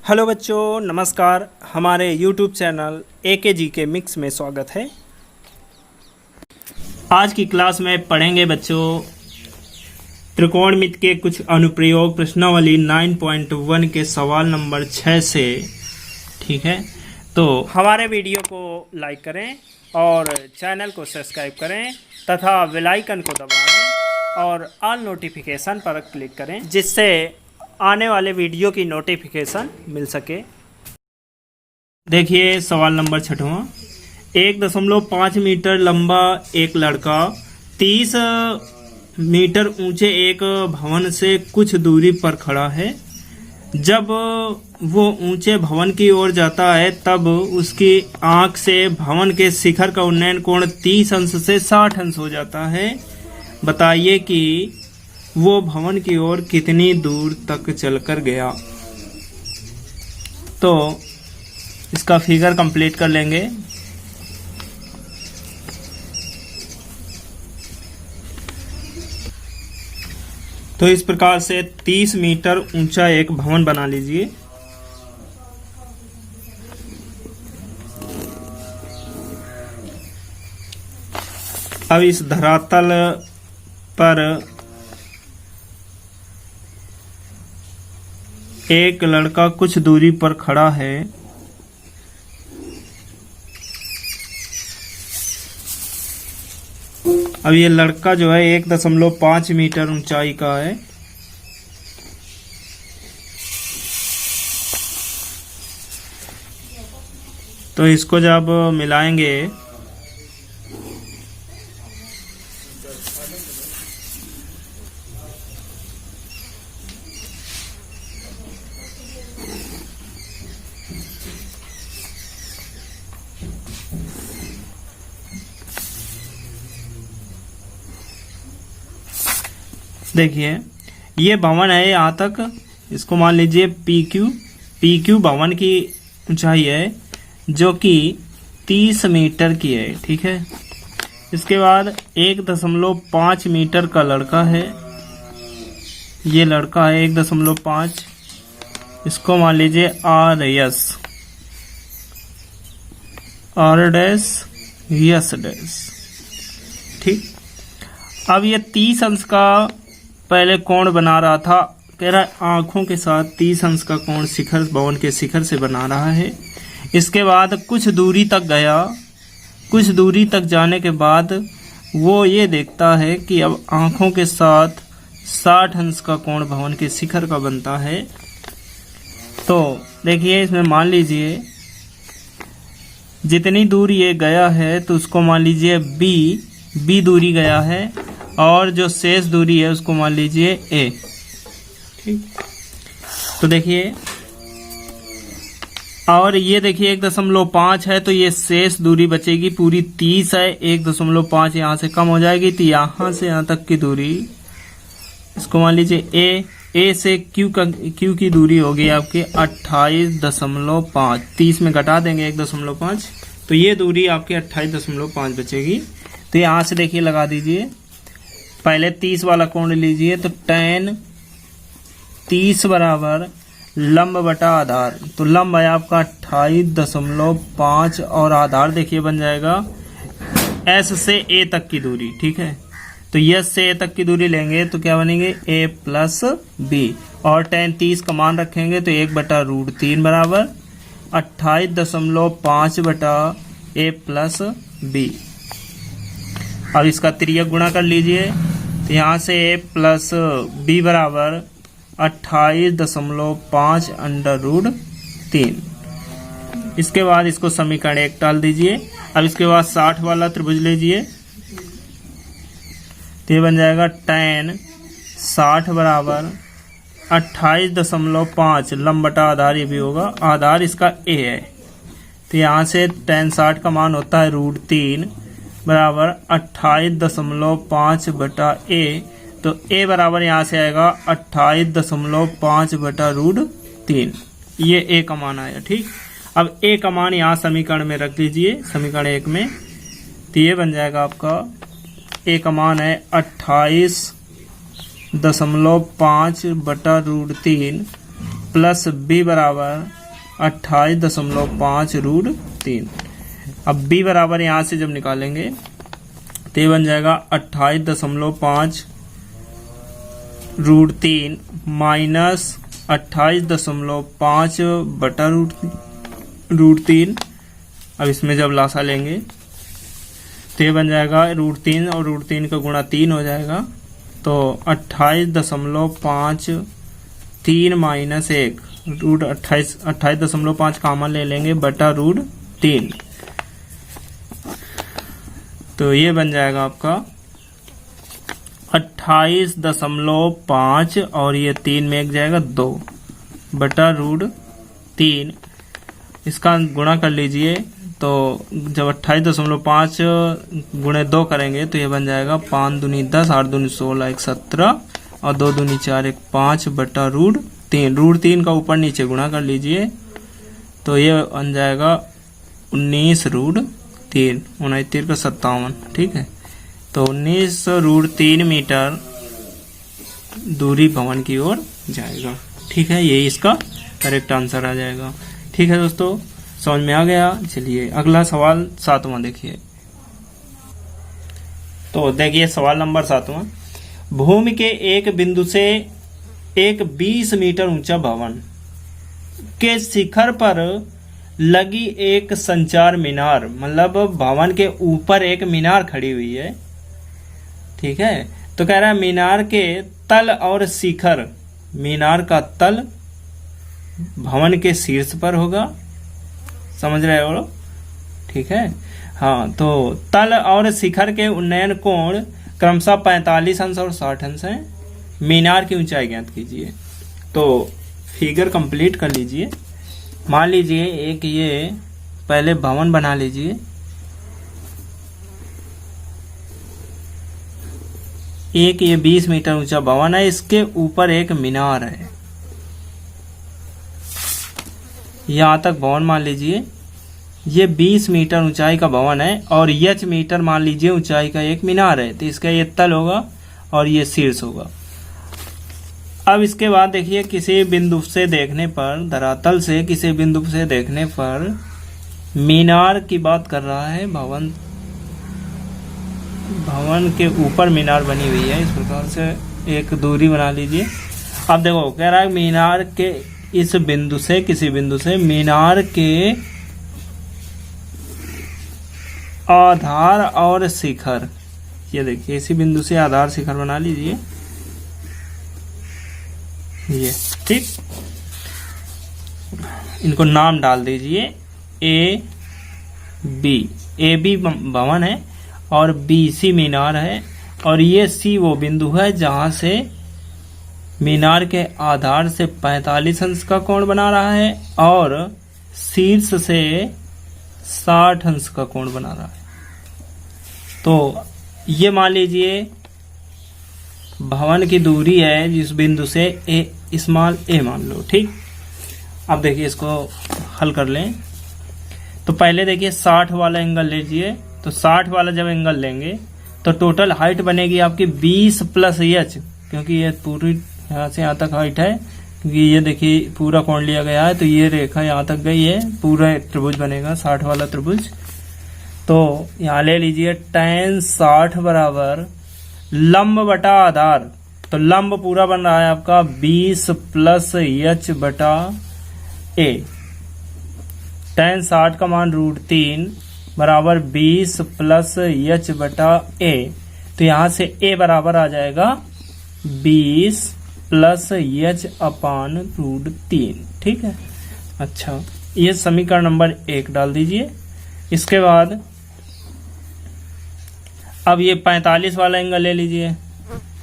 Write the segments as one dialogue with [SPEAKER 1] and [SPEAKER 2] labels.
[SPEAKER 1] Hello बच्चों, नमस्कार। हमारे YouTube चैनल AKG के मिक्स में स्वागत है। आज की क्लास में पढ़ेंगे बच्चों त्रिकोणमिति के कुछ अनुप्रयोग प्रश्नावली 9.1 के सवाल नंबर 6 से। ठीक है, तो हमारे वीडियो को लाइक करें और चैनल को सब्सक्राइब करें तथा बेल आइकन को दबाएं और ऑल नोटिफिकेशन पर क्लिक करें, जिससे आने वाले वीडियो की नोटिफिकेशन मिल सके। देखिए सवाल नंबर 6वां। 1.5 मीटर लंबा एक लड़का 30 मीटर ऊंचे एक भवन से कुछ दूरी पर खड़ा है। जब वो ऊंचे भवन की ओर जाता है तब उसकी आंख से भवन के शिखर का उन्नयन कोण 30 अंश से 60 अंश हो जाता है। बताइए कि वो भवन की ओर कितनी दूर तक चलकर गया। तो इसका फिगर कंप्लीट कर लेंगे। तो इस प्रकार से 30 मीटर ऊंचा एक भवन बना लीजिए। अब इस धरातल पर एक लड़का कुछ दूरी पर खड़ा है। अब ये लड़का जो है 1.5 मीटर ऊंचाई का है। तो इसको जब मिलाएंगे देखिए ये भवन है यहाँ तक, इसको मान लीजिए PQ भवन की ऊंचाई है जो कि 30 मीटर की है। ठीक है, इसके बाद 1.5 मीटर का लड़का है। ये लड़का है 1.5, इसको मान लीजिए R डैश। ठीक, अब ये 30 अंश का पहले कोण बना रहा था, कह रहा है आंखों के साथ 30 अंश का कोण शिखर भवन के शिखर से बना रहा है। इसके बाद कुछ दूरी तक गया। कुछ दूरी तक जाने के बाद वो ये देखता है कि अब आंखों के साथ 60 अंश का कोण भवन के शिखर का बनता है। तो देखिए इसमें मान लीजिए जितनी दूर ये गया है तो उसको मान लीजिए B दूरी गया है और जो शेष दूरी है उसको मान लीजिए A। ठीक, तो देखिए और ये देखिए 1.5 है तो ये शेष दूरी बचेगी, पूरी 30 है। 1.5 यहाँ से कम हो जाएगी तो यहाँ से यहाँ तक की दूरी इसको मान लीजिए A से Q की दूरी होगी आपकी 28.5। 30 में घटा देंगे 1.5 तो ये दूरी आपकी 28.5 बचेगी। तो यहाँ से देखिए लगा दीजिए, पहले 30 वाला कोण लीजिए तो tan 30 बराबर लंब बटा आधार। तो लंब है आपका 28.5 और आधार देखिए बन जाएगा S से A तक की दूरी। ठीक है, तो S से A तक की दूरी लेंगे तो क्या बनेंगे A प्लस B और tan 30 का मान रखेंगे तो 1/√3 बराबर 28.5 बटा A प्लस B। अब इसका तिर्यक गुणा कर लीजिए तो यहाँ से A प्लस B बराबर 28.5 √3। इसके बाद इसको समीकरण 1 डाल दीजिए। अब इसके बाद 60 वाला त्रिभुज लीजिए तो ये बन जाएगा tan 60 बराबर 28.5 लंब बटा आधार, ये भी होगा आधार इसका A है। तो यहाँ से tan 60 का मान होता है √3 बराबर 28.5 बटा A। तो A बराबर यहाँ से आएगा 28.5 बटा √3। ये A का मान आया। ठीक, अब A का मान यहाँ समीकरण में रख लीजिए, समीकरण 1 में। तो ये बन जाएगा आपका A का मान है 28.5 बटा √3 प्लस बी बराबर 28.5√3। अब बी बराबर यहाँ से जब निकालेंगे तो ये बन जाएगा 28.5√3 माइनस 28.5/√3। अब इसमें जब लासा लेंगे तो ये बन जाएगा √3 और √3 का गुणा 3 हो जाएगा, तो 28.5 3 माइनस 1 28.5 कॉमन ले लेंगे बटा √3, तो ये बन जाएगा आपका 28.5 और ये 3 में एक जाएगा 2 बटा √3। इसका गुणा कर लीजिए, तो जब 28.5 गुणे 2 करेंगे तो ये बन जाएगा 5 दूनी 10, 8 दूनी 16, 1 17 और 2 दूनी 4, 1 5 बटा √3। √3 का ऊपर नीचे गुणा कर लीजिए, तो ये बन जाएगा 19√3, 69 का 57, ठीक है। तो 19√3 मीटर दूरी भवन की ओर जाएगा, ठीक है। यही इसका करेक्ट आंसर आ जाएगा, ठीक है दोस्तों, समझ में आ गया। चलिए अगला सवाल 7वां देखिए। तो देखिए सवाल नंबर 7वां, भूमि के एक बिंदु से एक 20 मीटर ऊंचा भवन के शिखर पर लगी एक संचार मीनार, मतलब भवन के ऊपर एक मीनार खड़ी हुई है, ठीक है। तो कह रहा है मीनार के तल और शिखर, मीनार का तल भवन के शीर्ष पर होगा, समझ रहे हो, ठीक है। हाँ, तो तल और शिखर के उन्नयन कोण क्रमशः 45 अंश और 60 अंश है। मीनार की ऊंचाई ज्ञात कीजिए। तो फिगर कंप्लीट कर लीजिए। मान लीजिए एक ये पहले भवन बना लीजिए, एक ये 20 मीटर ऊंचा भवन है, इसके ऊपर एक मीनार है, यहां तक भवन मान लीजिए। ये 20 मीटर ऊंचाई का भवन है और h मीटर मान लीजिए ऊंचाई का एक मीनार है, तो इसका ये तल होगा और ये शीर्ष होगा। अब इसके बाद देखिए किसी बिंदु से देखने पर, धरातल से किसी बिंदु से देखने पर मीनार की बात कर रहा है, भवन के ऊपर मीनार बनी हुई है, इस प्रकार से एक दूरी बना लीजिए। अब देखो कह रहा है मीनार के इस बिंदु से, किसी बिंदु से मीनार के आधार और शिखर, ये देखिए इसी बिंदु से आधार शिखर बना लीजिए, ये ठीक। इनको नाम डाल दीजिए ए बी भवन है और बी सी मीनार है, और ये सी वो बिंदु है जहां से मीनार के आधार से 45 अंश का कोण बना रहा है और शीर्ष से 60 अंश का कोण बना रहा है। तो ये मान लीजिए भवन की दूरी है जिस बिंदु से ए स्मॉल ए मान लो, ठीक। अब देखिए इसको हल कर लें। तो पहले देखिए 60 वाला एंगल लीजिए, तो 60 वाला जब एंगल लेंगे तो टोटल हाइट बनेगी आपकी 20 प्लस एच, क्योंकि ये पूरी यहाँ से यहाँ तक हाइट है, क्योंकि ये देखिए पूरा कोण लिया गया है, तो ये रेखा यहाँ तक गई है, पूरा त्रिभुज बनेगा 60 वाला त्रिभुज। तो यहाँ ले लीजिए tan 60 बराबर लंब बटा आधार, तो लंब पूरा बन रहा है आपका 20 प्लस एच बटा ए। tan 60 का मान √3 बराबर 20 प्लस एच बटा ए, तो यहाँ से ए बराबर आ जाएगा 20 प्लस एच अपान √3, ठीक है। अच्छा, ये समीकरण नंबर 1 डाल दीजिए। इसके बाद अब ये 45 वाला एंगल ले लीजिए,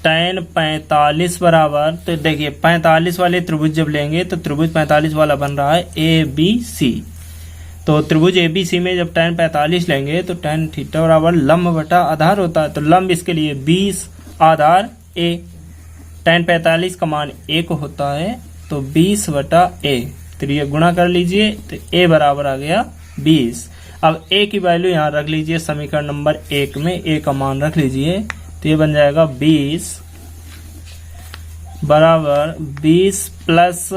[SPEAKER 1] tan 45 बराबर, तो देखिए 45 वाले त्रिभुज जब लेंगे तो त्रिभुज 45 वाला बन रहा है ABC, तो त्रिभुज ABC में जब tan 45 लेंगे तो tan थीटा बराबर लंब बटा आधार होता है, तो लंब इसके लिए 20 आधार A, tan 45 का मान 1 होता है, तो 20 बटा A, तो ये गुणा कर लीजिए, तो A बराबर आ गया 20। अब A की वैल्यू यहाँ रख लीजिए समीकरण नंबर 1 में, A का मान रख लीजिए, तो ये बन जाएगा 20 बराबर 20 प्लस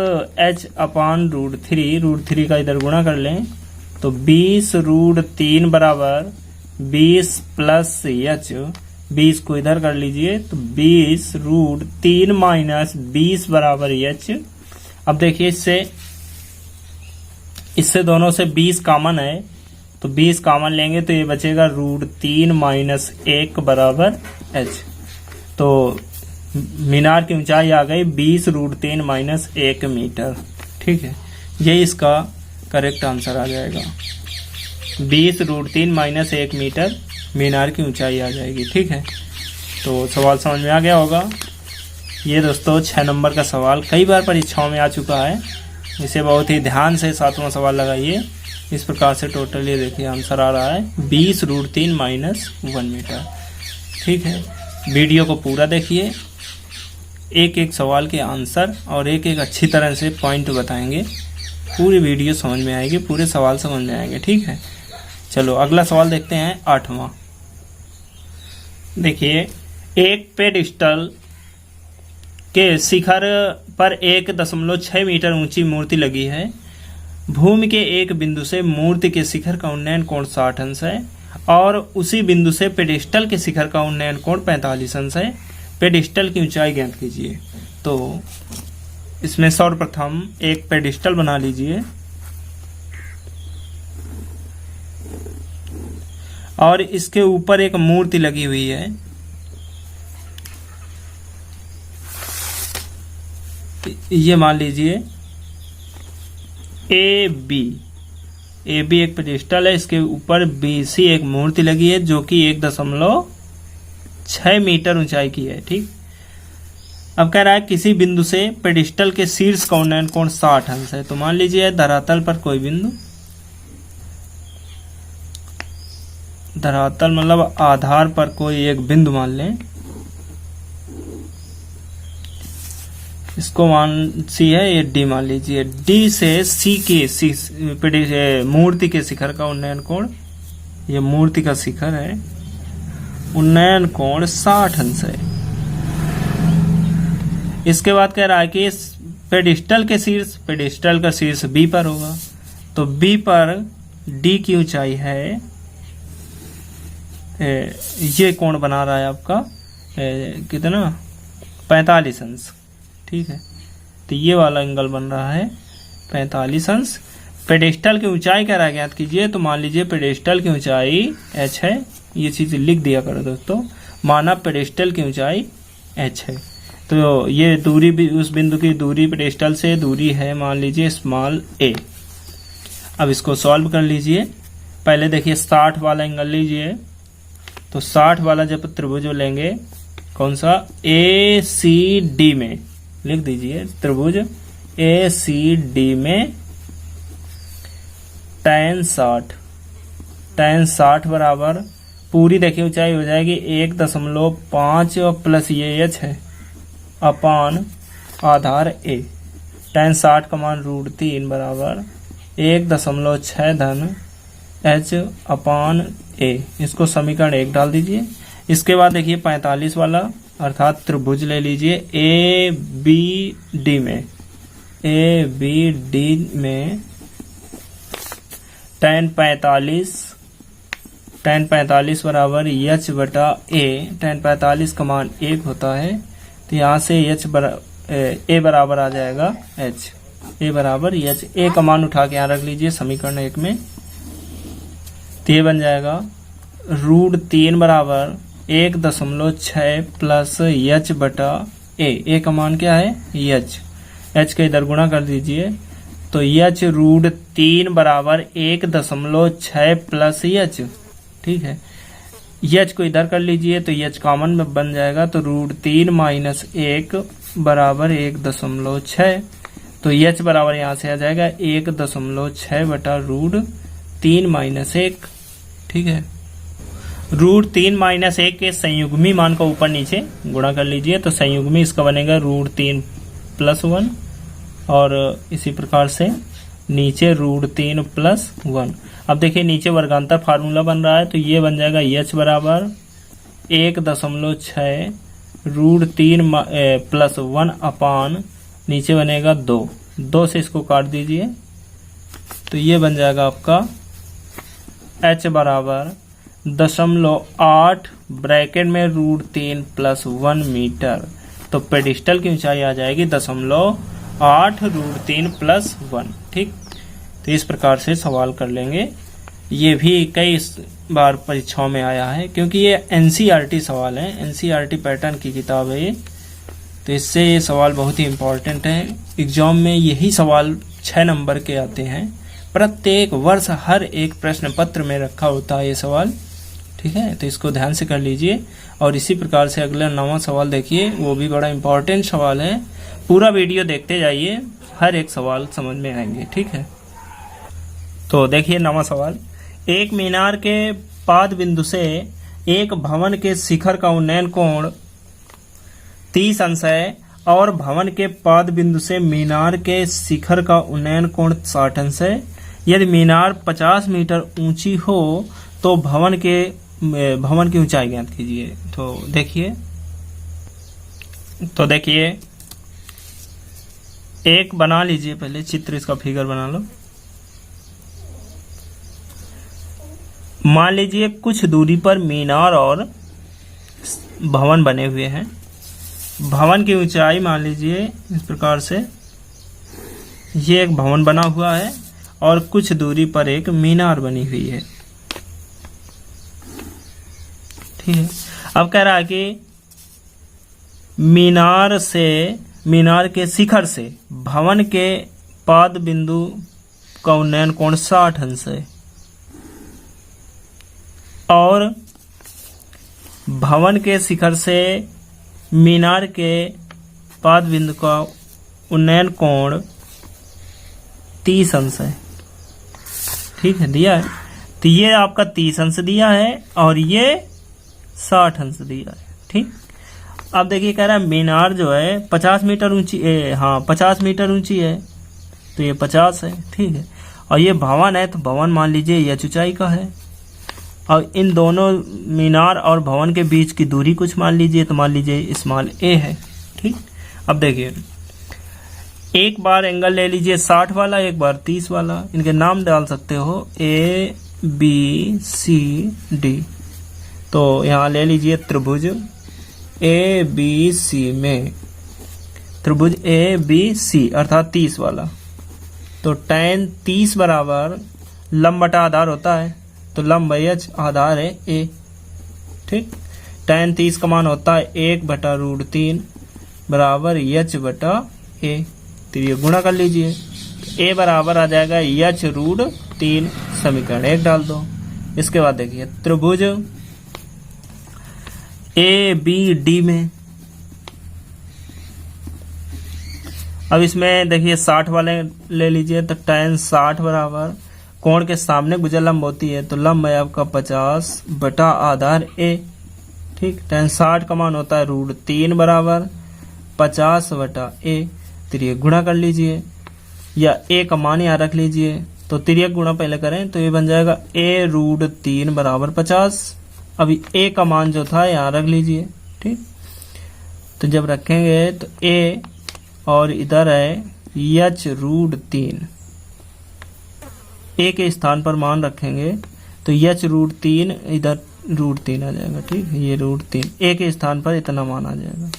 [SPEAKER 1] h अपान √3, √3 का इधर गुणा कर लें तो 20 √3 बराबर 20 प्लस h, 20 को इधर कर लीजिए तो 20 √3 माइनस 20 बराबर h। अब देखिए इससे दोनों से 20 कॉमन है तो 20 कॉमन लेंगे तो ये बचेगा √3 माइनस 1 बराबर h। तो मीनार की ऊंचाई आ गई 20 √3 माइनस 1 मीटर। ठीक है, ये इसका करेक्ट आंसर आ जाएगा। 20 √3 माइनस 1 मीटर मीनार की ऊंचाई आ जाएगी। ठीक है, तो सवाल समझ में आ गया होगा। ये दोस्तों 6 नंबर का सवाल कई बार परीक्षाओं में आ चुका है, इसे बहुत ही ध्यान से 7वां सवाल लगाइए। इस प्रकार से टोटल ये देखिए आंसर आ रहा है 20 √3 माइनस 1 मीटर। ठीक है, वीडियो को पूरा देखिए, एक एक सवाल के आंसर और एक एक अच्छी तरह से पॉइंट बताएंगे, पूरी वीडियो समझ में आएगी, पूरे सवाल समझ में आएंगे। ठीक है, चलो अगला सवाल देखते हैं 8वां। देखिए, एक पेडिस्टल के शिखर पर 1.6 मीटर ऊंची मूर्ति लगी है। भूमि के एक बिंदु से मूर्ति के शिखर का उन्नयन कोण 60 अंश है और उसी बिंदु से पेडिस्टल के शिखर का उन्नयन कोण 45 अंश है। पेडिस्टल की ऊंचाई ज्ञात कीजिए। तो इसमें सर्वप्रथम एक पेडिस्टल बना लीजिए और इसके ऊपर एक मूर्ति लगी हुई है। ये मान लीजिए ए बी एक पेडिस्टल है, इसके ऊपर BC एक मूर्ति लगी है जो कि 1.6 मीटर ऊंचाई की है। ठीक, अब कह रहा है किसी बिंदु से पेडिस्टल के शीर्ष का उन्नयन कोण 60 अंश है। तो मान लीजिए धरातल पर कोई बिंदु, धरातल मतलब आधार पर कोई एक बिंदु मान लें, इसको मान सी है, ये डी मान लीजिए। डी से सी के मूर्ति के शिखर का उन्नयन कोण, ये मूर्ति का शिखर है, उन्नयन कोण 60 अंश है। इसके बाद कह रहा है कि पेडिस्टल के शीर्ष, पेडिस्टल का शीर्ष बी पर होगा, तो बी पर डी की ऊंचाई है, ये कोण बना रहा है आपका कितना 45 अंश। ठीक है, तो ये वाला एंगल बन रहा है 45 अंश। पेडिस्टल की ऊंचाई कह रहा है ज्ञात कीजिए, तो मान लीजिए पेडिस्टल की ऊंचाई h है, ये चीज लिख दिया करो दोस्तों, माना पेडिस्टल की ऊंचाई h है। तो ये दूरी भी, उस बिंदु की दूरी पेडिस्टल से दूरी है मान लीजिए स्मॉल a। अब इसको सॉल्व कर लीजिए। पहले देखिए 60 वाला एंगल लीजिए, तो 60 वाला जब त्रिभुज लेंगे, कौन सा ACD में लिख दीजिए, त्रिभुज ACD में tan 60 बराबर पूरी देखिए ऊंचाई हो जाएगी 1.5 प्लस ये h है अपान आधार a। tan 60 का मान √3 बराबर 1.6 धन h अपान a। इसको समीकरण 1 डाल दीजिए। इसके बाद देखिए 45 वाला अर्थात त्रिभुज ले लीजिए ABD में tan 45 बराबर h बटा a। tan 45 का मान 1 होता है, तो यहाँ से a बराबर आ जाएगा h, a बराबर h। a का मान उठा के यहाँ रख लीजिए समीकरण 1 में, तो ये बन जाएगा √3 बराबर 1.6 प्लस h बटा a का मान क्या है h का इधर गुणा कर दीजिए, तो h √3 बराबर 1.6 प्लस h। ठीक है, h को इधर कर लीजिए तो h कॉमन में बन जाएगा, तो √3 माइनस 1 बराबर 1.6, तो h बराबर यहाँ से आ जाएगा 1.6 बटा √3 माइनस 1। ठीक है, √3 माइनस 1 के संयुग्मी मान का ऊपर नीचे गुणा कर लीजिए, तो संयुग्मी इसका बनेगा √3 प्लस 1 और इसी प्रकार से नीचे √3 प्लस 1। अब देखिए नीचे वर्गांतर फार्मूला बन रहा है, तो ये बन जाएगा h बराबर 1.6 √3 + 1 अपान नीचे बनेगा 2 से इसको काट दीजिए, तो ये बन जाएगा आपका h बराबर 0.8 ब्रैकेट में √3 + 1 मीटर। तो पेडिस्टल की ऊंचाई आ जाएगी 0.8 √3 + 1। ठीक, तो इस प्रकार से सवाल कर लेंगे। ये भी कई बार परीक्षाओं में आया है, क्योंकि ये एनसीईआरटी सवाल है, एनसीईआरटी पैटर्न की किताब है ये, तो इससे ये सवाल बहुत ही इम्पोर्टेंट है। एग्जाम में यही सवाल 6 नंबर के आते हैं, प्रत्येक वर्ष हर एक प्रश्न पत्र में रखा होता है ये सवाल। ठीक है, तो इसको ध्यान से कर लीजिए। और इसी प्रकार से अगला 9वां सवाल देखिए, वो भी बड़ा इम्पोर्टेंट सवाल है। पूरा वीडियो देखते जाइए, हर एक सवाल समझ में आएंगे। ठीक है, तो देखिए 9वां सवाल। एक मीनार के पाद बिंदु से एक भवन के शिखर का उन्नयन कोण 30 अंश है और भवन के पाद बिंदु से मीनार के शिखर का उन्नयन कोण 60 अंश है। यदि मीनार 50 मीटर ऊंची हो तो भवन की ऊंचाई ज्ञात कीजिए। तो देखिए एक बना लीजिए, पहले चित्र इसका फिगर बना लो। मान लीजिए कुछ दूरी पर मीनार और भवन बने हुए हैं। भवन की ऊंचाई मान लीजिए इस प्रकार से, ये एक भवन बना हुआ है और कुछ दूरी पर एक मीनार बनी हुई है। ठीक है, अब कह रहा है कि मीनार के शिखर से भवन के पाद बिंदु का उन्नयन कोण 60 अंश है और भवन के शिखर से मीनार के पाद बिंदु का उन्नयन कोण 30 अंश है। ठीक है, दिया है, तो ये आपका 30 अंश दिया है और ये 60 अंश दिया है। ठीक, अब देखिए कह रहा है मीनार जो है 50 मीटर ऊंची, 50 मीटर ऊंची है, तो ये 50 है। ठीक है, और ये भवन है, तो भवन मान लीजिए ये ऊंचाई का है। और इन दोनों मीनार और भवन के बीच की दूरी कुछ मान लीजिए, तो मान लीजिए स्मॉल a है। ठीक, अब देखिए एक बार एंगल ले लीजिए 60 वाला, एक बार 30 वाला। इनके नाम डाल सकते हो ABCD। तो यहाँ ले लीजिए त्रिभुज ABC में त्रिभुज ABC अर्थात 30 वाला। तो tan 30 बराबर लंब बटा आधार होता है, तो लंब h आधार है a। ठीक, tan 30 का मान होता है 1/√3 बराबर h बटा a। तो ये गुणा कर लीजिए, a बराबर आ जाएगा h√3, समीकरण 1 डाल दो। इसके बाद देखिए त्रिभुज ABD में, अब इसमें देखिए 60 वाले ले लीजिए, तो tan 60 बराबर कोण के सामने गुजर लंब होती है, तो लंब है आपका 50 बटा आधार a। ठीक, tan 60 का मान होता है √3 बराबर 50 बटा a। तिर्यक गुणा कर लीजिए या a का मान यहाँ रख लीजिए, तो तिर्यक गुणा पहले करें तो ये बन जाएगा a√3 बराबर 50। अभी a का मान जो था यहाँ रख लीजिए। ठीक, तो जब रखेंगे तो a और इधर है h√3, a के स्थान पर मान रखेंगे तो h√3 इधर √3 आ जाएगा। ठीक, ये √3 a के स्थान पर इतना मान आ जाएगा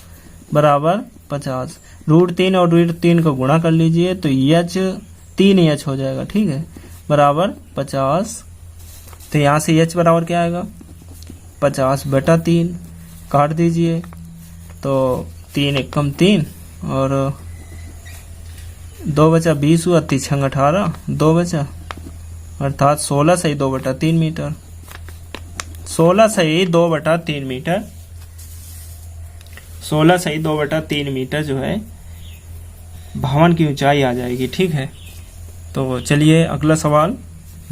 [SPEAKER 1] बराबर 50। √3 और √3 को गुणा कर लीजिए तो h हो जाएगा। ठीक है, बराबर 50। तो यहाँ से h बराबर क्या आएगा 50 बटा 3, काट दीजिए तो 3 एकम 3 और 2 बचा 20 हुआ, 3 छंग 18, 2 बचा अर्थात 16 सही 2/3 मीटर। 16 सही 2/3 मीटर, 16 सही 2/3 मीटर जो है भवन की ऊंचाई आ जाएगी। ठीक है, तो चलिए अगला सवाल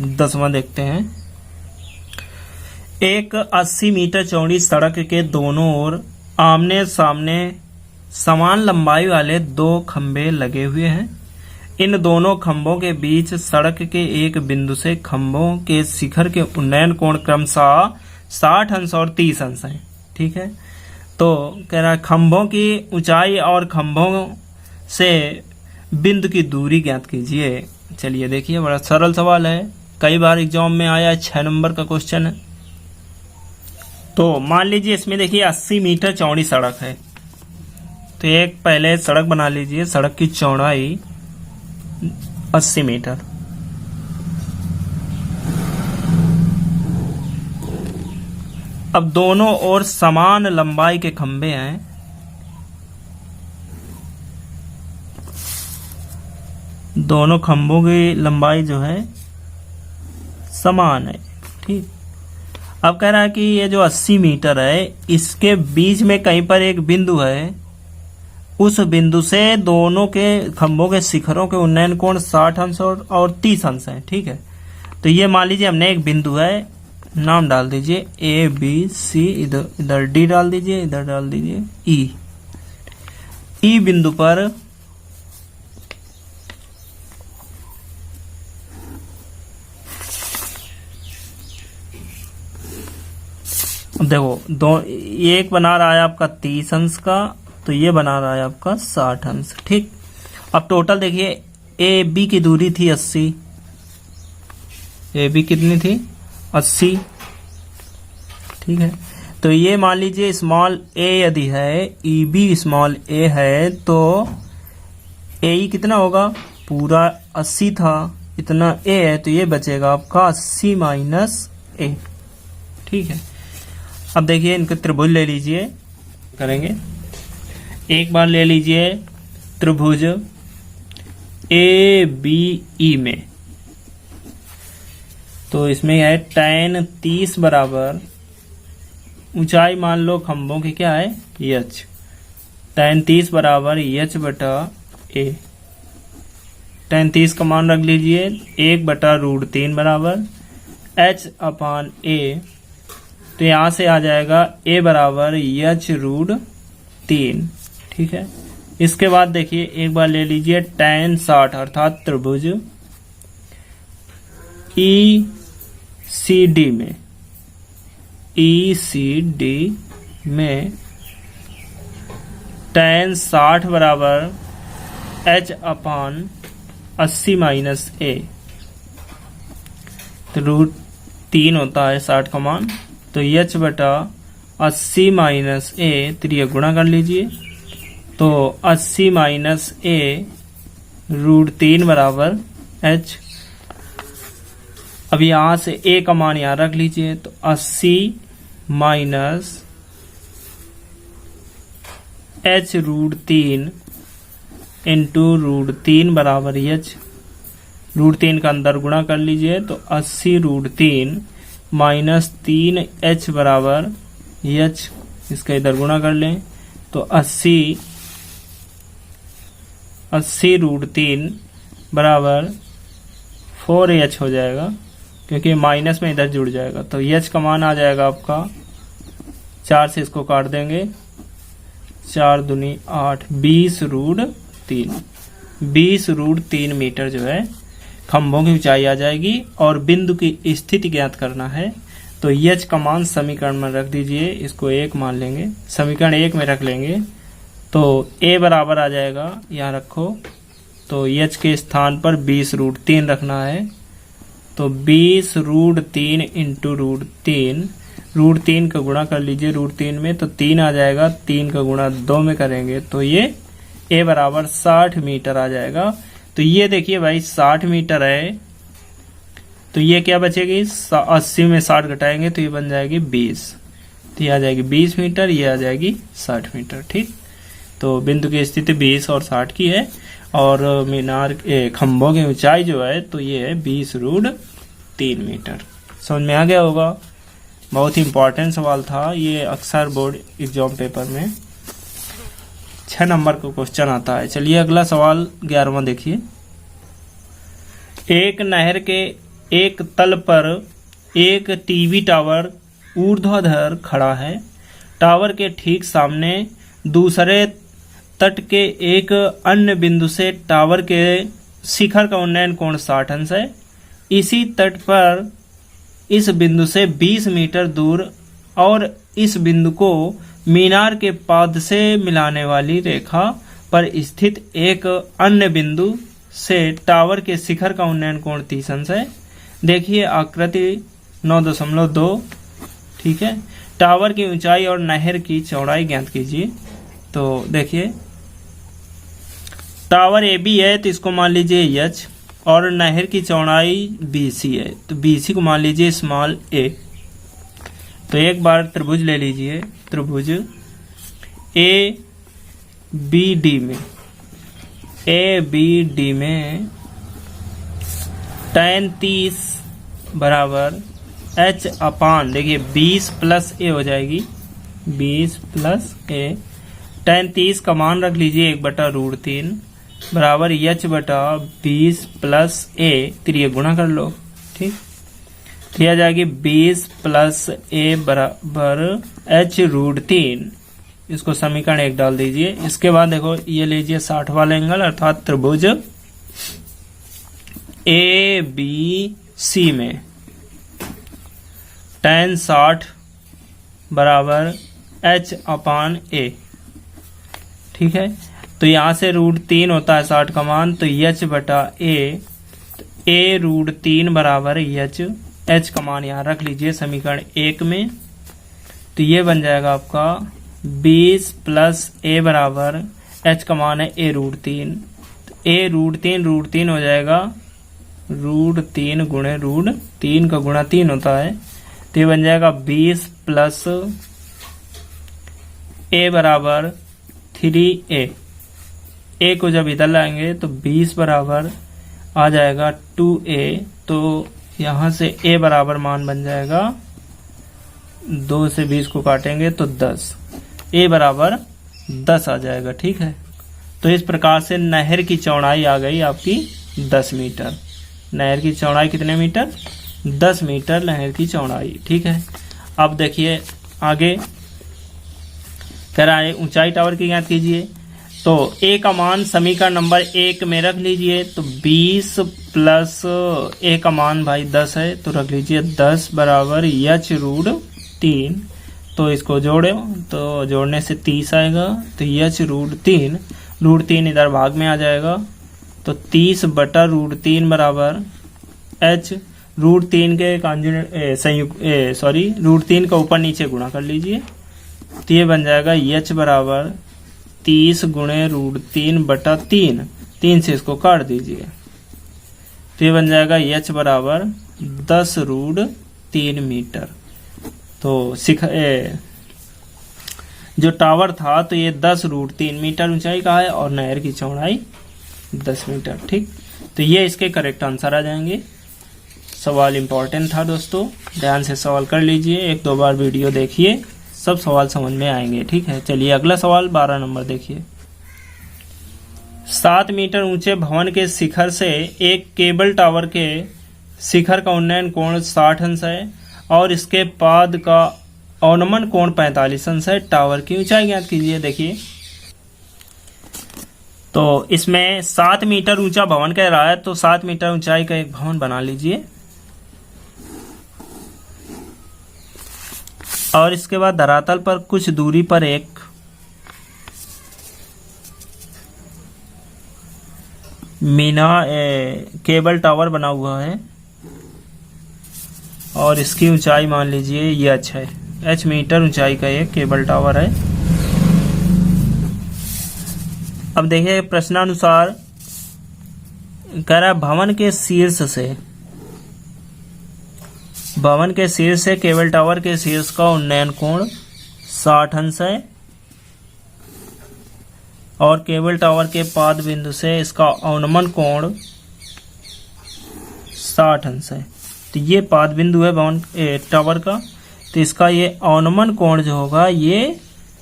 [SPEAKER 1] 10वां देखते हैं। एक 80 मीटर चौड़ी सड़क के दोनों ओर आमने सामने समान लंबाई वाले 2 खंभे लगे हुए हैं। इन दोनों खंभों के बीच सड़क के एक बिंदु से खंभों के शिखर के उन्नयन कोण क्रमशः 60 अंश और 30 अंश है। ठीक है, तो कह रहा है खंभों की ऊंचाई और खंभों से बिंदु की दूरी ज्ञात कीजिए। चलिए देखिए, बड़ा सरल सवाल है, कई बार एग्जाम में आया है, 6 नंबर का क्वेश्चन है। तो मान लीजिए इसमें देखिए 80 मीटर चौड़ी सड़क है। तो एक पहले सड़क बना लीजिए, सड़क की चौड़ाई 80 मीटर। अब दोनों ओर समान लंबाई के खंभे हैं। दोनों खंभों की लंबाई जो है समान है, ठीक। अब कह रहा है कि ये जो 80 मीटर है, इसके बीच में कहीं पर एक बिंदु है। उस बिंदु से दोनों के खंभों के शिखरों के उन्नयन कोण 60 अंश और 30 अंश है, ठीक है। तो ये मान लीजिए हमने एक बिंदु है, नाम डाल दीजिए ए बी सी, इधर डी डाल दीजिए, इधर डाल दीजिए ई। ई बिंदु पर अब देखो, दो एक बना रहा है आपका 30 अंश का, तो ये बना रहा है आपका 60 अंश, ठीक। अब टोटल देखिए, ए बी की दूरी थी 80, ए बी कितनी थी 80, ठीक है। तो ये मान लीजिए स्मॉल ए यदि है, ई बी स्मॉल ए है, तो ए कितना होगा, पूरा 80 था, इतना ए है, तो ये बचेगा आपका 80 माइनस ए, ठीक है। अब देखिए इनके त्रिभुज ले लीजिए, करेंगे एक बार ले लीजिए त्रिभुज ए बी ई में। तो इसमें है tan 30 बराबर, ऊंचाई मान लो खंभों की क्या है h, tan 30 बराबर h बटा a। tan 30 का मान रख लीजिए 1/√3 बराबर h अपान a। तो यहां से आ जाएगा a बराबर h√3, ठीक है। इसके बाद देखिए एक बार ले लीजिए tan 60 अर्थात त्रिभुज ECD में, ECD में tan 60 बराबर h अपान 80 माइनस a। तो √3 होता है 60 का मान, तो h बटा 80 माइनस a, तो ये गुणा कर लीजिए। तो 80 माइनस a √3 बराबर h। अब यहां से a का मान यहां रख लीजिए, तो 80 माइनस h√3 इंटू √3 बराबर h। √3 का अंदर गुणा कर लीजिए, तो 80√3 माइनस 3h बराबर h। इसका इधर गुणा कर लें, तो 80√3 बराबर 4h हो जाएगा, क्योंकि माइनस में इधर जुड़ जाएगा। तो h का मान आ जाएगा आपका 4 से इसको काट देंगे, 4 दूनी 8, 20√3। 20√3 मीटर जो है खंभों की ऊंचाई आ जाएगी। और बिंदु की स्थिति ज्ञात करना है, तो h का मान समीकरण में रख दीजिए, इसको 1 मान लेंगे, समीकरण 1 में रख लेंगे। तो a बराबर आ जाएगा, यहाँ रखो, तो h के स्थान पर 20√3 रखना है। तो 20√3 इंटू √3, √3 का गुणा कर लीजिए √3 में, तो 3 आ जाएगा, 3 का गुणा 2 में करेंगे, तो ये a बराबर 60 मीटर आ जाएगा। तो ये देखिए भाई 60 मीटर है, तो ये क्या बचेगी, 80 में 60 घटाएंगे तो ये बन जाएगी 20। तो ये आ जाएगी 20 मीटर, ये आ जाएगी 60 मीटर, ठीक। तो बिंदु की स्थिति 20 और 60 की है, और मीनार खंभों की ऊंचाई जो है तो ये है 20√3 मीटर। समझ में आ गया होगा, बहुत ही इंपॉर्टेंट सवाल था ये, अक्सर बोर्ड एग्जाम पेपर में 6 नंबर का क्वेश्चन आता है। चलिए अगला सवाल 11वां देखिए। एक नहर के एक तल पर एक टीवी टावर ऊर्ध्वाधर खड़ा है। टावर के ठीक सामने दूसरे तट के एक अन्य बिंदु से टावर के शिखर का उन्नयन कोण 60 अंश है। इसी तट पर इस बिंदु से 20 मीटर दूर और इस बिंदु को मीनार के पाद से मिलाने वाली रेखा पर स्थित एक अन्य बिंदु से टावर के शिखर का उन्नयन कोण 30 अंश है। देखिए आकृति 9.2, ठीक है। टावर की ऊंचाई और नहर की चौड़ाई ज्ञात कीजिए। तो देखिए टावर ए बी है तो इसको मान लीजिए एच, और नहर की चौड़ाई बी सी है तो बी सी को मान लीजिए स्मॉल ए। तो एक बार त्रिभुज ले लीजिए, त्रिभुज ए बी डी में tan 30 बराबर एच अपान, देखिए 20 प्लस ए हो जाएगी, 20 प्लस ए। tan 30 का मान रख लीजिए 1/√3 बराबर एच बटा 20 प्लस ए, तो ये गुणा कर लो, ठीक। तो आ जाएगी 20 प्लस ए बराबर h√3। इसको समीकरण 1 डाल दीजिए। इसके बाद देखो ये लीजिए 60 वाला एंगल, अर्थात त्रिभुज ए बी सी में tan 60 बराबर h अपान ए, ठीक है। तो यहां से √3 होता है 60 का मान, तो h बटा ए, a√3 बराबर h का मान यहाँ रख लीजिए समीकरण 1 में। तो ये बन जाएगा आपका 20 प्लस ए बराबर h का मान है a√3, तो a√3 हो जाएगा √3 गुणे √3 का गुणा 3 होता है, तो ये बन जाएगा 20 प्लस ए बराबर 3a। ए को जब इधर लाएंगे तो 20 बराबर आ जाएगा 2a, तो यहां से a बराबर मान बन जाएगा 2 से 20 को काटेंगे तो 10, a बराबर 10 आ जाएगा, ठीक है। तो इस प्रकार से नहर की चौड़ाई आ गई आपकी 10 मीटर। नहर की चौड़ाई कितने मीटर? 10 मीटर नहर की चौड़ाई, ठीक है। अब देखिए आगे कह रहा है ऊंचाई टावर की ज्ञात कीजिए। तो ए का मान समीकरण नंबर 1 में रख लीजिए, तो 20 प्लस ए का मान भाई 10 है, तो रख लीजिए 10 बराबर h√3। तो इसको जोड़े तो जोड़ने से 30 आएगा, तो h√3 इधर भाग में आ जाएगा, तो 30 बटा √3 बराबर h√3 के √3 का ऊपर नीचे गुणा कर लीजिए, तो ये बन जाएगा h बराबर 30 गुणे √3 बटा 3 से इसको काट दीजिए, तो ये बन जाएगा h बराबर 10√3 मीटर। तो जो टावर था तो ये 10√3 मीटर ऊंचाई का है और नहर की चौड़ाई 10 मीटर, ठीक। तो ये इसके करेक्ट आंसर आ जाएंगे। सवाल इंपॉर्टेंट था दोस्तों, ध्यान से सवाल कर लीजिए, 1-2 बार वीडियो देखिए, सब सवाल समझ में आएंगे, ठीक है। चलिए अगला सवाल 12 नंबर देखिए। 7 मीटर ऊंचे भवन के शिखर से एक केबल टावर के शिखर का उन्नयन कोण 60 अंश है और इसके पाद का अवनमन कोण 45 अंश है। टावर की ऊंचाई ज्ञात कीजिए। देखिए तो इसमें 7 मीटर ऊंचा भवन कह रहा है, तो 7 मीटर ऊंचाई का एक भवन बना लीजिए और इसके बाद धरातल पर कुछ दूरी पर एक केबल टावर बना हुआ है और इसकी ऊंचाई मान लीजिए ये h है, h मीटर ऊंचाई का एक केबल टावर है। अब देखिए प्रश्नानुसार कह रहा है भवन के शीर्ष से केबल टावर के शीर्ष का उन्नयन कोण 60 अंश है और केबल टावर के पाद बिंदु से इसका अवनमन कोण 60 अंश है। तो ये पाद बिंदु है भवन टावर का, तो इसका ये अवनमन कोण जो होगा ये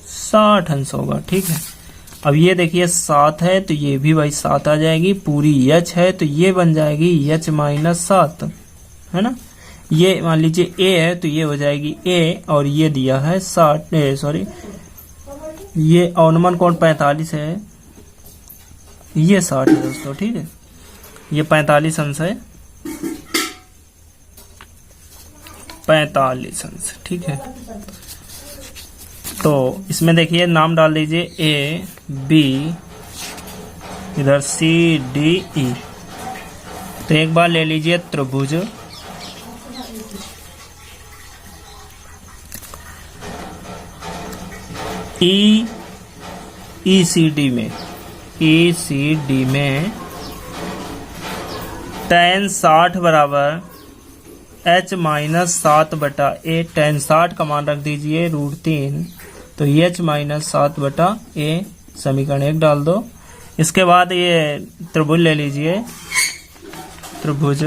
[SPEAKER 1] 60 अंश होगा, ठीक है। अब ये देखिए 7 है तो ये भी भाई 7 आ जाएगी, पूरी h है तो ये बन जाएगी h माइनस 7, है ना। ये मान लीजिए a है तो ये हो जाएगी a और ये दिया है 60, ये अवनमन कोण 45 है, ये 60 है दोस्तों, ठीक है। ये 45 अंश है, 45 अंश, ठीक है। तो इसमें देखिए नाम डाल दीजिए ए बी, इधर सी डी ई। तो एक बार ले लीजिए त्रिभुज ईसीडी में tan 60 बराबर h माइनस 7 बटा ए। tan 60 का मान रख दीजिए √3, तो h माइनस 7 बटा ए, समीकरण 1 डाल दो। इसके बाद ये त्रिभुज ले लीजिए, त्रिभुज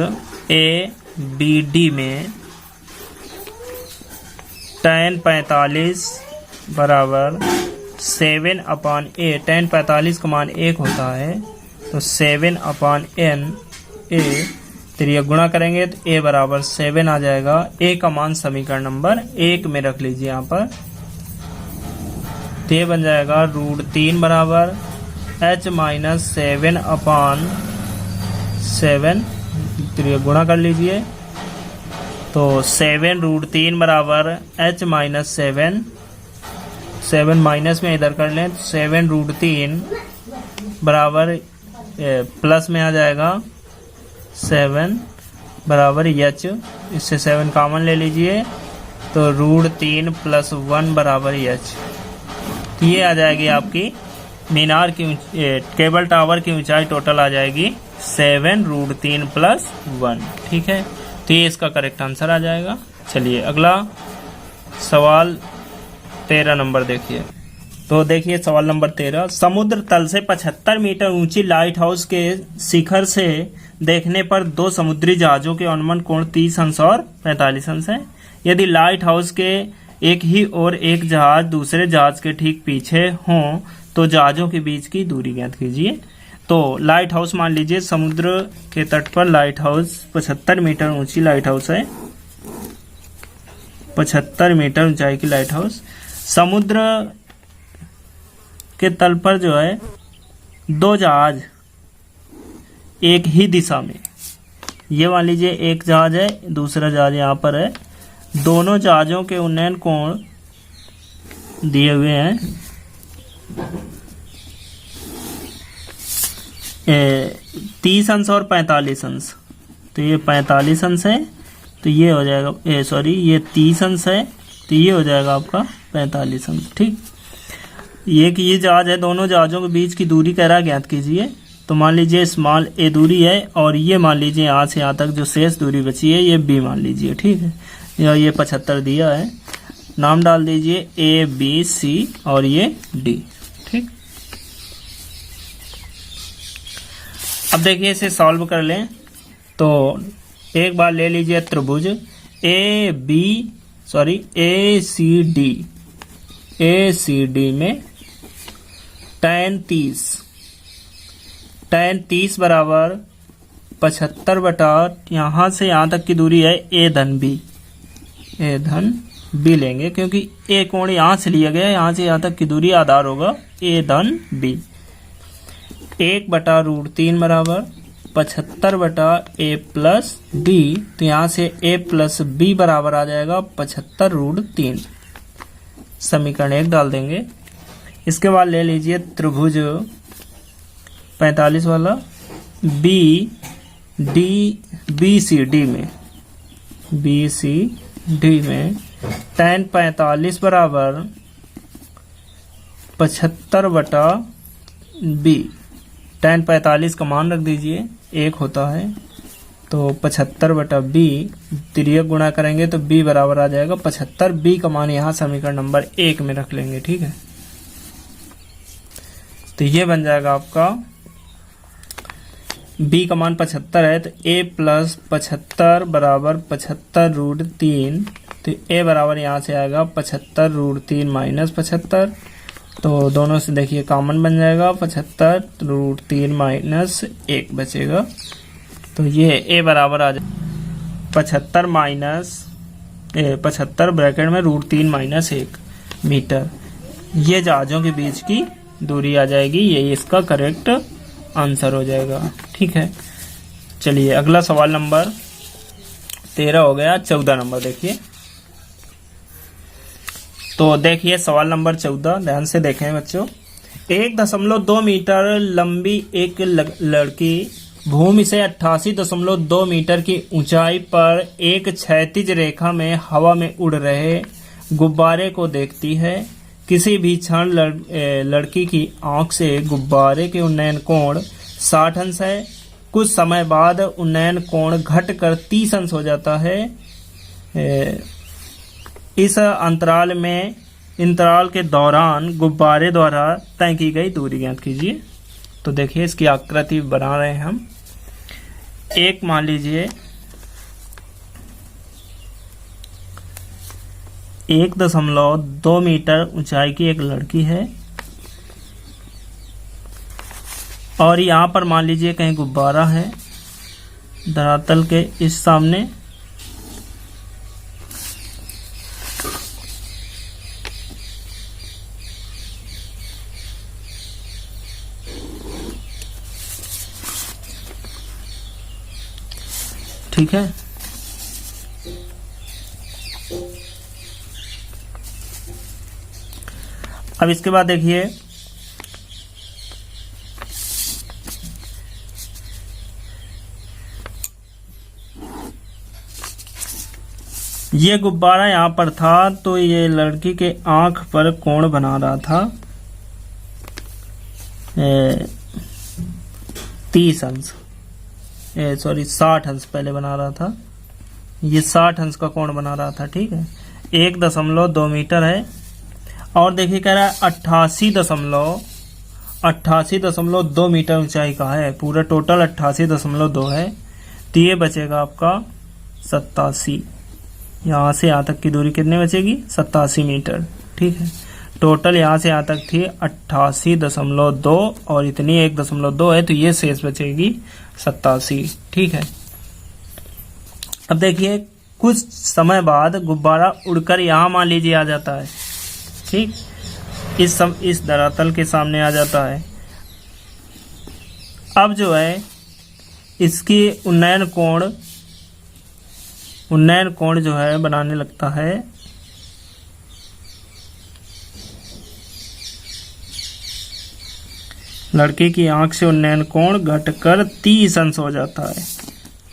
[SPEAKER 1] ए बी डी में tan 45 बराबर 7/a। tan 45 का मान 1 होता है, तो 7/n a, फिर ये गुणा करेंगे तो a बराबर 7 आ जाएगा। a का मान समीकरण नंबर 1 में रख लीजिए यहाँ पर। तो ये बन जाएगा √3 बराबर h माइनस 7/7, फिर ये गुणा कर लीजिए। तो 7√3 बराबर h माइनस 7 माइनस में इधर कर लें, तो 7√3 बराबर प्लस में आ जाएगा 7 बराबर h। इससे 7 कॉमन ले लीजिए, तो √3 + 1 बराबर h। तो ये आ जाएगी आपकी मीनार की केबल टावर की ऊंचाई टोटल आ जाएगी 7 √3 + 1। ठीक है, तो ये इसका करेक्ट आंसर आ जाएगा। चलिए अगला सवाल 13 नंबर देखिए। तो देखिए सवाल नंबर 13, समुद्र तल से 75 मीटर ऊंची लाइट हाउस के शिखर से देखने पर दो समुद्री जहाजों के अनुमान कोण 30 अंश और 45 अंश है। यदि लाइट हाउस के एक ही और एक जहाज दूसरे जहाज के ठीक पीछे हों तो जहाजों के बीच की दूरी ज्ञात कीजिए। तो लाइट हाउस मान लीजिए समुद्र के तट पर लाइट हाउस 75 मीटर ऊंची लाइट हाउस है, 75 मीटर ऊंचाई की लाइट हाउस। समुद्र के तल पर जो है दो जहाज एक ही दिशा में, ये मान लीजिए एक जहाज है, दूसरा जहाज यहाँ पर है। दोनों जहाजों के उन्नयन कोण दिए हुए हैं 30 अंश और 45 अंश। तो ये 45 अंश है, तो ये हो जाएगा ये 30 अंश है, तो ये हो जाएगा आपका 45 अंश। ठीक, ये कि ये जहाज है, दोनों जहाजों के बीच की दूरी कह रहा ज्ञात कीजिए। तो मान लीजिए स्मॉल ए दूरी है और ये मान लीजिए यहाँ से यहाँ तक जो शेष दूरी बची है ये बी मान लीजिए। ठीक है, ये 75 दिया है, नाम डाल दीजिए ए बी सी और ये डी। ठीक, अब देखिए इसे सॉल्व कर लें। तो एक बार ले लीजिए त्रिभुज ए सी डी में tan 30 बराबर 75 बटा यहाँ से यहाँ तक की दूरी है ए धन बी लेंगे, क्योंकि ए कोण यहाँ से लिया गया है, यहाँ से यहाँ तक की दूरी आधार होगा ए धन बी। 1 बटा √3 बराबर 75 बटा ए प्लस बी, तो यहाँ से ए प्लस बी बराबर आ जाएगा 75 √3, समीकरण 1 डाल देंगे। इसके बाद ले लीजिए त्रिभुज 45 वाला बी सी डी में tan 45 बराबर 75 बटा बी। tan 45 का मान रख दीजिए 1 होता है, तो 75 बटा बी, तिर्यक गुणा करेंगे तो b बराबर आ जाएगा 75। b का मान यहाँ समीकरण नंबर 1 में रख लेंगे। ठीक है, तो ये बन जाएगा आपका b का मान 75 है, तो a प्लस 75 बराबर 75 √3, तो a बराबर यहाँ से आएगा 75 √3 माइनस 75, तो दोनों से देखिए कॉमन बन जाएगा 75 √3 माइनस 1 बचेगा, तो ये a बराबर आ जाए 75 ब्रैकेट में √3 माइनस 1 मीटर। ये जहाजों के बीच की दूरी आ जाएगी, ये इसका करेक्ट आंसर हो जाएगा। ठीक है, चलिए अगला सवाल नंबर 13 हो गया। 14 नंबर देखिए। तो देखिए सवाल नंबर 14, ध्यान से देखें बच्चों। 1.2 मीटर लंबी एक लड़की भूमि से 88.2 मीटर की ऊंचाई पर एक क्षैतिज रेखा में हवा में उड़ रहे गुब्बारे को देखती है। किसी भी क्षण लड़की की आंख से गुब्बारे के उन्नयन कोण 60 अंश है। कुछ समय बाद उन्नयन कोण घटकर 30 अंश हो जाता है। इस अंतराल के दौरान गुब्बारे द्वारा तय की गई दूरी ज्ञात कीजिए। तो देखिए इसकी आकृति बना रहे हैं हम। एक मान लीजिए 1.2 मीटर ऊंचाई की एक लड़की है और यहाँ पर मान लीजिए कहीं गुब्बारा है धरातल के इस सामने। ठीक है, अब इसके बाद देखिए ये गुब्बारा यहाँ पर था तो ये लड़की के आंख पर कोण बना रहा था 30 अंश, 60 अंश पहले बना रहा था। ये 60 अंश का कोण बना रहा था। ठीक है, 1.2 मीटर है और देखिए कह रहा है 88.2 मीटर ऊंचाई का है। पूरा टोटल 88.2 है तो ये बचेगा आपका 87। यहाँ से यहाँ तक की दूरी कितनी बचेगी? 87 मीटर। ठीक है, टोटल यहाँ से यहाँ तक थी 88.2 और इतनी 1.2 है तो ये शेष बचेगी 87। ठीक है, अब देखिए कुछ समय बाद गुब्बारा उड़कर यहाँ मान लीजिए आ जाता है। ठीक, इस धरातल के सामने आ जाता है। अब जो है इसकी उन्नयन कोण जो है बनाने लगता है लड़के की आंख से उन्नयन कोण घटकर 30 अंश हो जाता है।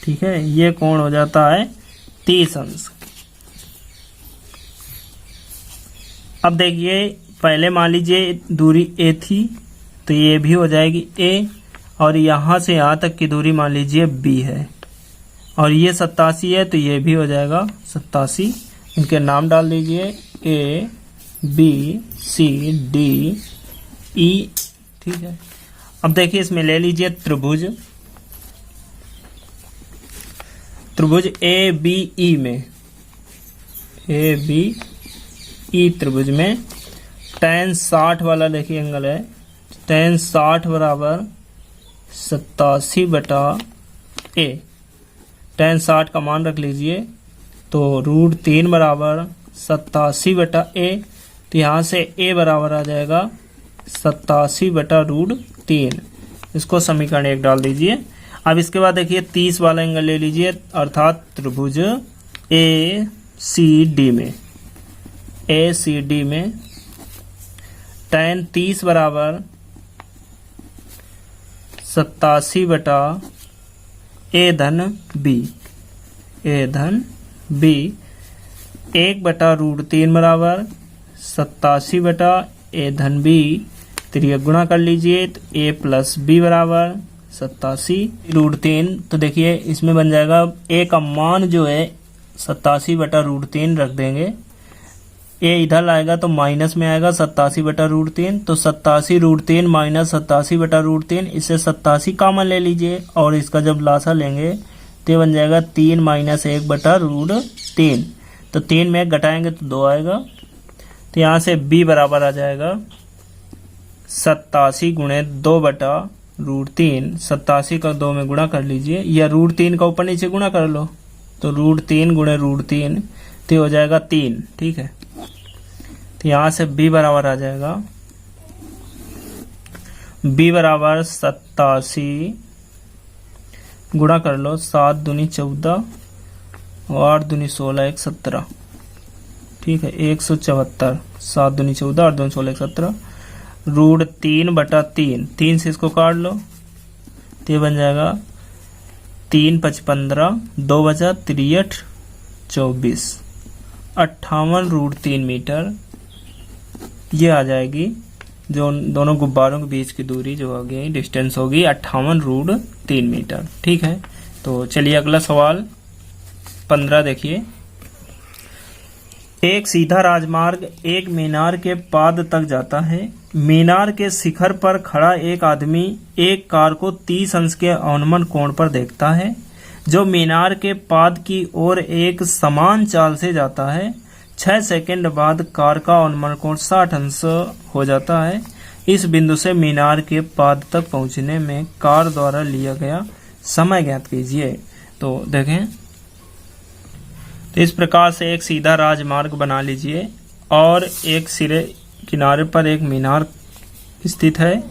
[SPEAKER 1] ठीक है, ये कोण हो जाता है 30 अंश। अब देखिए पहले मान लीजिए दूरी a थी तो ये भी हो जाएगी a और यहाँ से यहाँ तक की दूरी मान लीजिए b है और ये 87 है तो ये भी हो जाएगा 87। इनके नाम डाल दीजिए a b c d e। ठीक है, अब देखिए इसमें ले लीजिए त्रिभुज a b e में त्रिभुज में tan 60 वाला देखिए एंगल है। tan 60 बराबर 87/a। tan 60 का मान रख लीजिए तो √3 बराबर 87/a। तो यहाँ से a बराबर आ जाएगा 87/√3। इसको समीकरण 1 डाल दीजिए। अब इसके बाद देखिए 30 वाला एंगल ले लीजिए अर्थात त्रिभुज ACD में tan 30 बराबर 87/a धन b 1/√3 बराबर 87/a धन b। त्रिक गुणा कर लीजिए तो a प्लस b बराबर 87/√3। तो देखिए इसमें बन जाएगा a का मान जो है 87/√3 रख देंगे। a इधर आएगा तो माइनस में आएगा 87/√3। तो 87√3 माइनस 87/√3, इससे 87 कॉमन ले लीजिए और इसका जब लासा लेंगे तो बन जाएगा 3 माइनस 1/√3। तो 3 में 1 घटाएंगे तो 2 आएगा। तो यहाँ से b बराबर आ जाएगा 87 गुणे 2/√3। 87 का 2 में गुणा कर लीजिए या √3 का ऊपर नीचे गुणा कर लो तो √3 गुणे √3 तो हो जाएगा 3। ठीक है, तो यहाँ से b बराबर आ जाएगा b बराबर 87 गुणा कर लो 7 दूनी 14 और 8 दूनी 16 1 17। ठीक है 174, 7 दूनी 14 8 दूनी 16 17 √3/3, 3 से इसको काट लो तो ये बन जाएगा 3 5 15, 2 बचा 63 24, 58 √3 मीटर ये आ जाएगी। जो दोनों गुब्बारों के बीच की दूरी जो होगी डिस्टेंस होगी 58 √3 मीटर। ठीक है, तो चलिए अगला सवाल 15 देखिए। एक सीधा राजमार्ग एक मीनार के पाद तक जाता है। मीनार के शिखर पर खड़ा एक आदमी एक कार को 30 अंश के अवनमन कोण पर देखता है, जो मीनार के पाद की ओर एक समान चाल से जाता है। 6 सेकंड बाद कार का अवनमन कोण 60 अंश हो जाता है। इस बिंदु से मीनार के पाद तक पहुंचने में कार द्वारा लिया गया समय ज्ञात कीजिए। तो देखें, तो इस प्रकार से एक सीधा राजमार्ग बना लीजिए और एक सिरे किनारे पर एक मीनार स्थित है।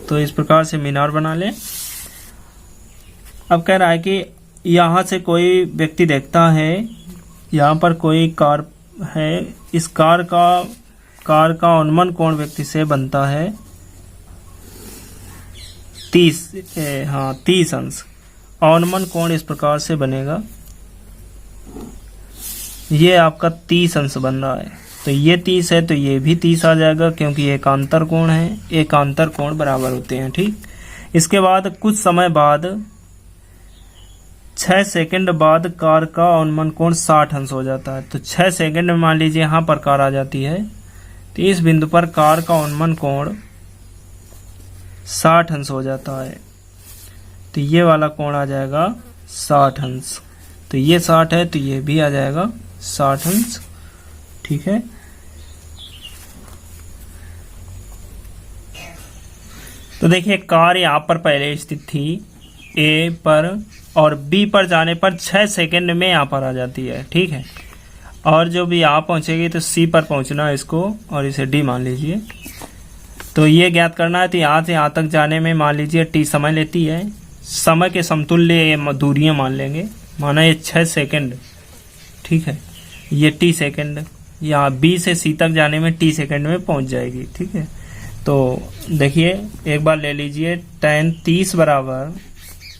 [SPEAKER 1] तो इस प्रकार से मीनार बना लें। अब कह रहा है कि यहाँ से कोई व्यक्ति देखता है, यहाँ पर कोई कार है, इस कार का अवनमन कोण व्यक्ति से बनता है 30 अंश। अवनमन कोण इस प्रकार से बनेगा, ये आपका 30 अंश बन रहा है। तो ये 30 है तो ये भी 30 आ जाएगा, क्योंकि एकांतर कोण है, एकांतर कोण बराबर होते हैं। ठीक, इसके बाद कुछ समय बाद 6 सेकंड बाद कार का अवनमन कोण 60 अंश हो जाता है। तो 6 सेकंड में मान लीजिए यहाँ पर कार आ जाती है, तो इस बिंदु पर कार का अवनमन कोण 60 अंश हो जाता है। तो ये वाला कोण आ जाएगा 60 अंश। तो ये 60 है तो ये भी आ जाएगा 60 अंश। ठीक है, तो देखिए कार यहाँ पर पहले स्थित थी ए पर, और बी पर जाने पर 6 सेकंड में यहाँ पर आ जाती है। ठीक है, और जो भी यहाँ पहुंचेगी तो सी पर पहुंचना है इसको, और इसे डी मान लीजिए। तो ये ज्ञात करना है, तो यहाँ से यहाँ तक जाने में मान लीजिए टी समय लेती है। समय के समतुल्य ये दूरियां मान लेंगे, माना ये 6 सेकंड। ठीक है, ये टी सेकंड, यहाँ बी से सी तक जाने में टी सेकंड में पहुंच जाएगी। ठीक है, तो देखिए एक बार ले लीजिए, tan 30 बराबर,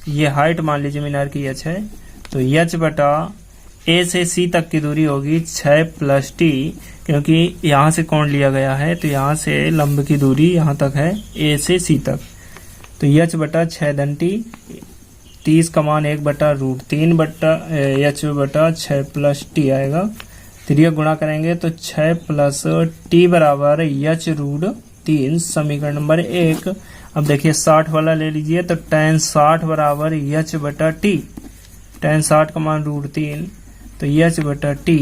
[SPEAKER 1] ये हाइट मान लीजिए मीनार की h है, तो h बटा ए से सी तक की दूरी होगी 6 + t, क्योंकि यहाँ से कोण लिया गया है तो यहाँ से लंब की दूरी यहाँ तक है ए से सी तक। तो h बटा 6 धन t, 30 का मान 1/√3 बटा h बटा 6 + t आएगा। त्रिय गुणा करेंगे तो 6 + t बराबर h√3, समीकरण नंबर 1। अब देखिए 60 वाला ले लीजिए, तो tan 60 बराबर h बटा t, tan 60 का मान √3, तो h बटा t,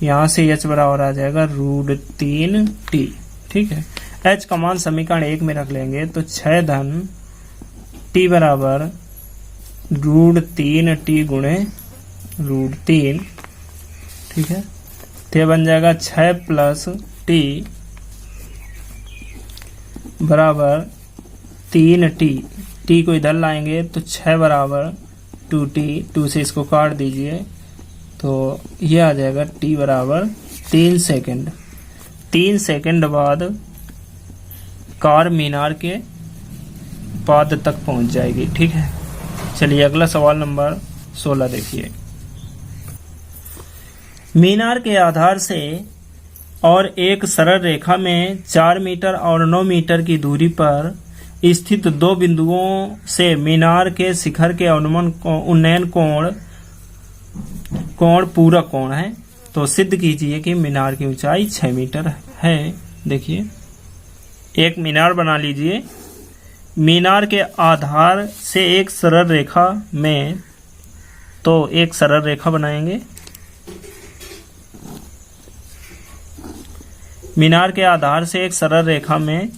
[SPEAKER 1] यहाँ से h बराबर आ जाएगा √3t। ठीक है, h का मान समीकरण 1 में रख लेंगे, तो 6 धन t बराबर √3t गुणे √3। ठीक है, तो बन जाएगा 6 + t बराबर 3t। t को इधर लाएंगे तो 6 बराबर 2t, 2 से इसको काट दीजिए तो ये आ जाएगा t बराबर 3 सेकंड। 3 सेकंड बाद कार मीनार के पाद तक पहुंच जाएगी। ठीक है, चलिए अगला सवाल नंबर 16 देखिए। मीनार के आधार से और एक सरल रेखा में 4 मीटर और 9 मीटर की दूरी पर स्थित दो बिंदुओं से मीनार के शिखर के उन्नयन कोण पूरक कोण है। तो सिद्ध कीजिए कि मीनार की ऊंचाई 6 मीटर है। देखिए एक मीनार बना लीजिए, मीनार के आधार से एक सरल रेखा में, तो एक सरल रेखा बनाएंगे। मीनार के आधार से एक सरल रेखा में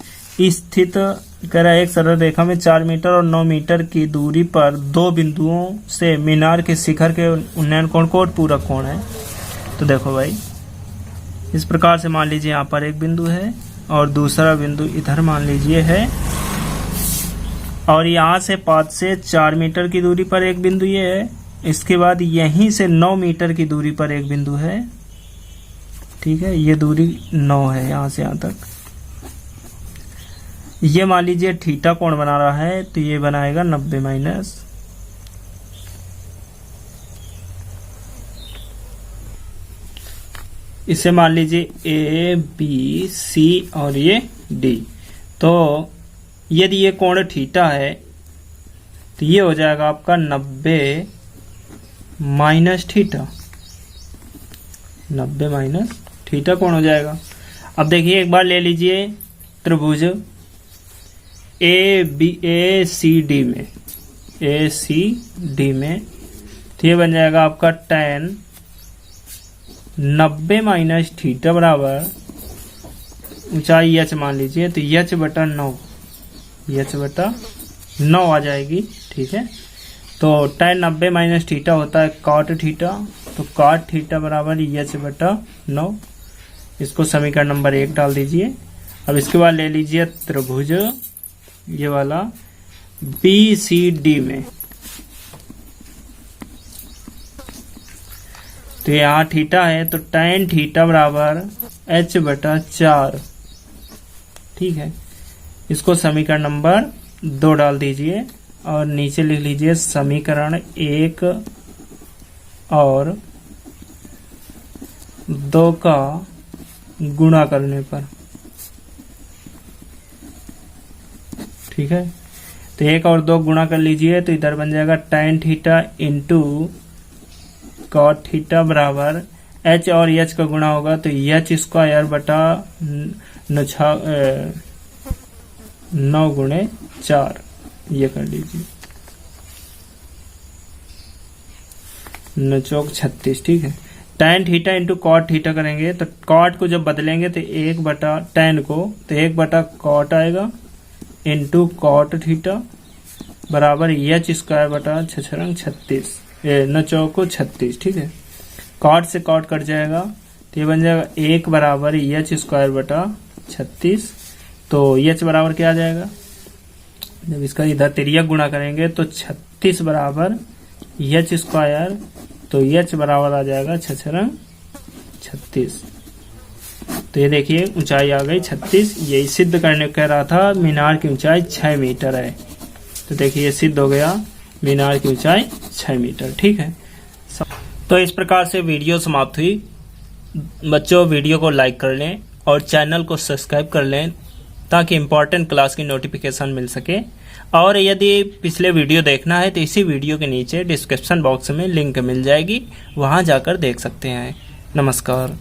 [SPEAKER 1] स्थित एक सरल रेखा में 4 मीटर और 9 मीटर की दूरी पर दो बिंदुओं से मीनार के शिखर के उन्नयन कोण पूरक कोण है। तो देखो भाई, इस प्रकार से मान लीजिए यहाँ पर एक बिंदु है और दूसरा बिंदु इधर मान लीजिए है, और यहाँ से पाद से 4 मीटर की दूरी पर एक बिंदु ये है। इसके बाद यहीं से 9 मीटर की दूरी पर एक बिंदु है, ठीक है, ये दूरी 9 है यहाँ से यहाँ तक। ये मान लीजिए थीटा कोण बना रहा है तो ये बनाएगा 90 माइनस, इसे मान लीजिए ए बी सी और ये डी। तो यदि ये कोण थीटा है तो ये हो जाएगा आपका 90 माइनस थीटा, 90 माइनस थीटा कोण हो जाएगा। अब देखिए एक बार ले लीजिए त्रिभुज ए सी डी में, ए सी डी में, तो ये बन जाएगा आपका tan 90 माइनस थीटा बराबर ऊंचाई h मान लीजिए तो h बटा 9, h बटा 9 आ जाएगी। ठीक है, तो tan 90 माइनस थीटा होता है cot थीटा, तो cot थीटा बराबर h बटा 9। इसको समीकरण नंबर 1 डाल दीजिए। अब इसके बाद ले लीजिए त्रिभुज ये वाला बी सी डी में, तो यहाँ थीटा है तो tan थीटा बराबर h बटा 4। ठीक है, इसको समीकरण नंबर 2 डाल दीजिए और नीचे लिख लीजिए समीकरण 1 और 2 का गुणा करने पर। ठीक है, तो 1 और 2 गुणा कर लीजिए तो इधर बन जाएगा tan theta into cot theta बराबर h और h का गुणा होगा तो h स्क्वायर बटा 9 गुणे 4, ये कर लीजिए 9 चौक 36। ठीक है, tan theta into cot theta करेंगे तो cot को जब बदलेंगे तो 1 बटा tan को तो 1 बटा cot आएगा इंटू cot थीटा बराबर h स्क्वायर बटा 36, 9 चौको 36। ठीक है, cot से cot कट जाएगा तो ये बन जाएगा 1 बराबर h स्क्वायर बटा 36। तो h बराबर क्या आ जाएगा, जब इसका इधर तिर्यक गुणा करेंगे तो 36 बराबर h स्क्वायर, तो h बराबर आ जाएगा 36। तो ये देखिए ऊंचाई आ गई 36। यही सिद्ध करने कह रहा था मीनार की ऊंचाई 6 मीटर है, तो देखिए ये सिद्ध हो गया मीनार की ऊंचाई 6 मीटर। ठीक है, तो इस प्रकार से वीडियो समाप्त हुई। बच्चों वीडियो को लाइक कर लें और चैनल को सब्सक्राइब कर लें ताकि इम्पोर्टेंट क्लास की नोटिफिकेशन मिल सके। और यदि पिछले वीडियो देखना है तो इसी वीडियो के नीचे डिस्क्रिप्शन बॉक्स में लिंक मिल जाएगी, वहां जाकर देख सकते हैं। नमस्कार।